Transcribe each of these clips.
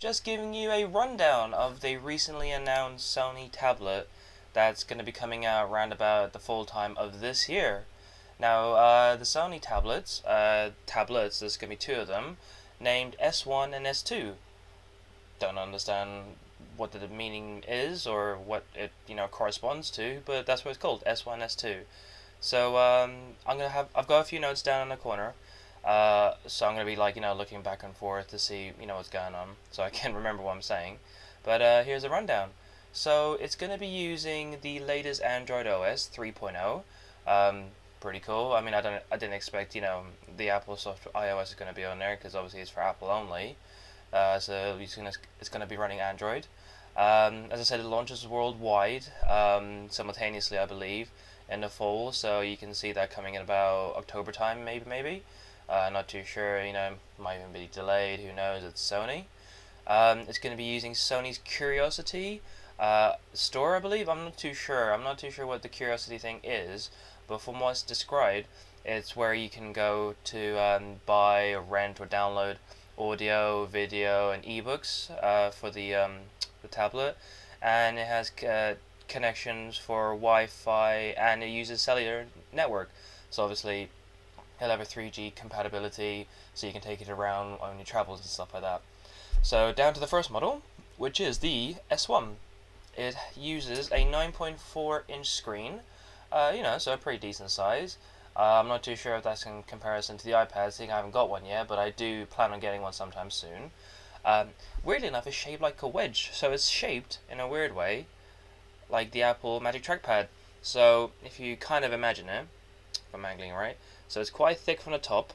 just giving you a rundown of the recently announced Sony tablet that's going to be coming out around about the full time of this year. Now, the Sony tablets, there's going to be two of them, named S1 and S2. Don't understand what the meaning is or what it corresponds to, but that's what it's called, S1 S2. So I've got a few notes down in the corner. So I'm gonna be looking back and forth to see what's going on, so I can remember what I'm saying. But here's a rundown. So it's gonna be using the latest Android OS 3.0. Pretty cool. I mean, I didn't expect the Apple software iOS is gonna be on there because obviously it's for Apple only. So it's gonna be running Android. As I said, it launches worldwide simultaneously, I believe, in the fall. So you can see that coming in about October time, maybe. Not too sure. Might even be delayed. Who knows? It's Sony. It's going to be using Sony's Curiosity store, I believe. I'm not too sure. I'm not too sure what the Curiosity thing is, but from what's described, it's where you can go to buy, or rent, or download audio, video, and ebooks for the tablet, and it has connections for Wi-Fi, and it uses cellular network. So obviously, it'll have a 3G compatibility, so you can take it around on your travels and stuff like that. So down to the first model, which is the S1. It uses a 9.4-inch screen, so a pretty decent size. I'm not too sure if that's in comparison to the iPad, seeing I haven't got one yet, but I do plan on getting one sometime soon. Weirdly enough, it's shaped like a wedge, so it's shaped in a weird way like the Apple Magic Trackpad. So if you kind of imagine it, if I'm angling right, so it's quite thick from the top,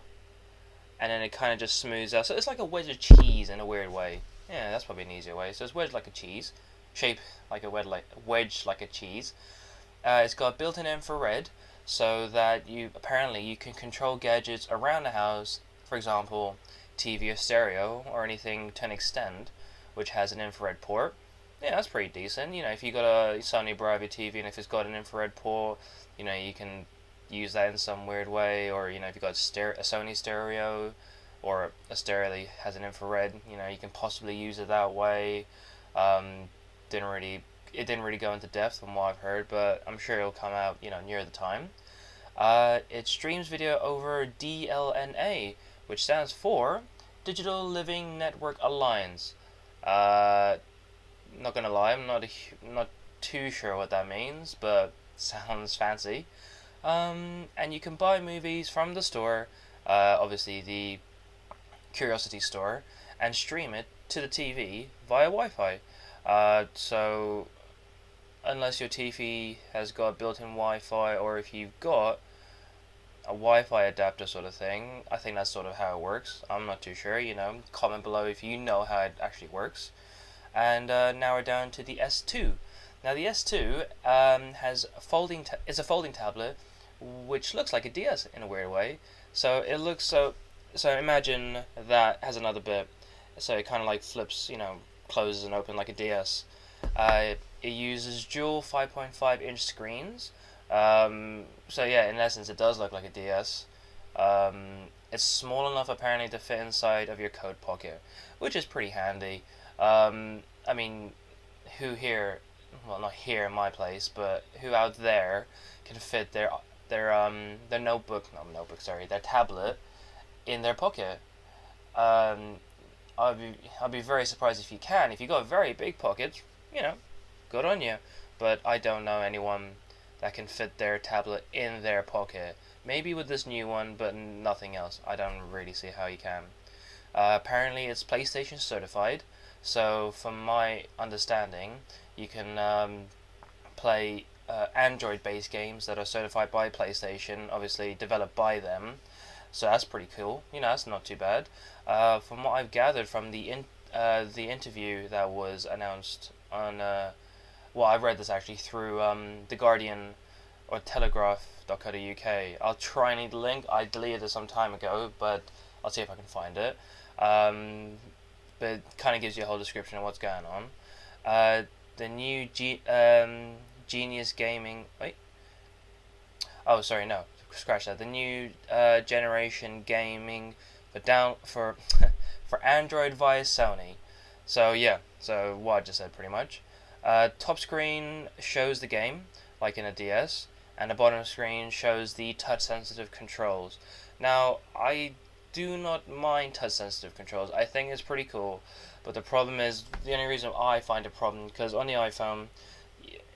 and then it kind of just smooths out. So it's like a wedge of cheese in a weird way. Yeah, that's probably an easier way. So it's wedged like a cheese, shape like a wedge like a cheese. It's got built-in infrared, so that you can control gadgets around the house. For example, TV or stereo or anything to an extent, which has an infrared port. Yeah, that's pretty decent. If you got a Sony Bravia TV and if it's got an infrared port, you can use that in some weird way. Or if you got a Sony stereo or a stereo that has an infrared, you can possibly use it that way. It didn't really go into depth from what I've heard, but I'm sure it'll come out near the time. It streams video over DLNA, which stands for Digital Living Network Alliance. Not gonna lie, I'm not too sure what that means, but sounds fancy. And you can buy movies from the store, obviously the Curiosity store, and stream it to the TV via Wi-Fi. So unless your TV has got built-in Wi-Fi, or if you've got a Wi-Fi adapter sort of thing, I think that's sort of how it works. I'm not too sure. Comment below if you know how it actually works. And now we're down to the S2. Now the S2 has is a folding tablet, which looks like a DS in a weird way. So it looks so. So imagine that has another bit. So it kind of like flips, closes and opens like a DS. It uses dual 5.5-inch screens. So yeah, in essence, it does look like a DS. It's small enough apparently to fit inside of your coat pocket, which is pretty handy. I mean, who here, well, not here in my place, but who out there can fit their their tablet in their pocket? I'd be very surprised if you can. If you got very big pockets, good on you. But I don't know anyone that can fit their tablet in their pocket. Maybe with this new one, but nothing else. I don't really see how you can. Apparently, it's PlayStation certified. So, from my understanding, you can play Android-based games that are certified by PlayStation, obviously developed by them. So that's pretty cool. That's not too bad. From what I've gathered from the interview that was announced on, I read this actually through The Guardian or Telegraph.co.uk. I'll try and need the link. I deleted it some time ago, but I'll see if I can find it. But it kind of gives you a whole description of what's going on. The new Genius Gaming. Wait. Oh, sorry, no. Scratch that. The new generation gaming for for Android via Sony. So yeah, so what I just said pretty much. Top screen shows the game, like in a DS, and the bottom screen shows the touch sensitive controls. Now, I do not mind touch sensitive controls. I think it's pretty cool, but the problem is the only reason I find a problem because on the iPhone,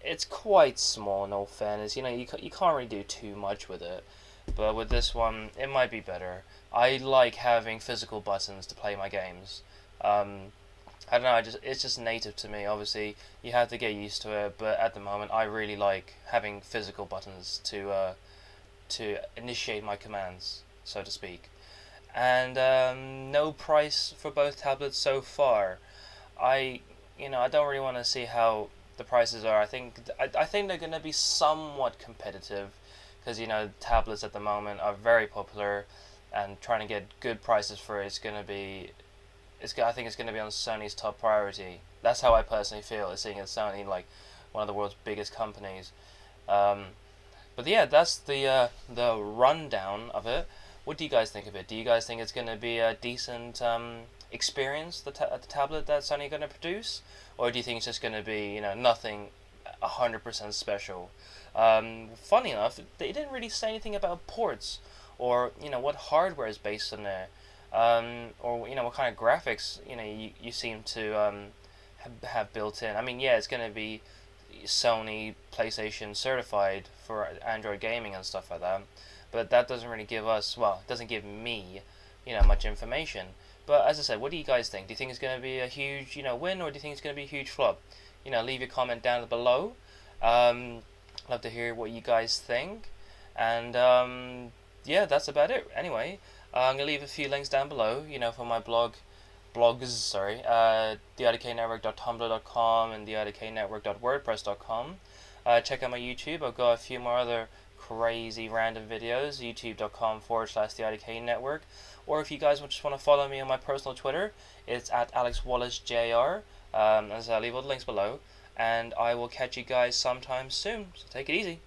it's quite small. In all fairness, you can't really do too much with it. But with this one, it might be better. I like having physical buttons to play my games. Um, I don't know. It's just native to me. Obviously, you have to get used to it. But at the moment, I really like having physical buttons to initiate my commands, so to speak. And no price for both tablets so far. I I don't really want to see how the prices are. I think they're going to be somewhat competitive because tablets at the moment are very popular, and trying to get good prices for it is going to be I think it's going to be on Sony's top priority. That's how I personally feel, seeing as Sony like one of the world's biggest companies. Um, but yeah, that's the rundown of it. What do you guys think of it? Do you guys think it's going to be a decent experience, the tablet that Sony are going to produce, or do you think it's just going to be nothing 100% special? Funny enough, they didn't really say anything about ports or what hardware is based on there, or what kind of graphics you seem to have built in. I mean, yeah, it's going to be Sony PlayStation certified for Android gaming and stuff like that, but that doesn't really give us, well, it doesn't give me much information. But as I said, what do you guys think? Do you think it's going to be a huge win, or do you think it's going to be a huge flop? Leave your comment down below. Love to hear what you guys think. And yeah, that's about it. Anyway, I'm gonna leave a few links down below. For my blogs. Sorry, theidknetwork.tumblr.com and theidknetwork.wordpress.com. Check out my YouTube. I've got a few more other crazy random videos. YouTube.com/theidknetwork. Or if you guys just want to follow me on my personal Twitter, it's at AlexWallaceJR. As I leave all the links below. And I will catch you guys sometime soon. So take it easy.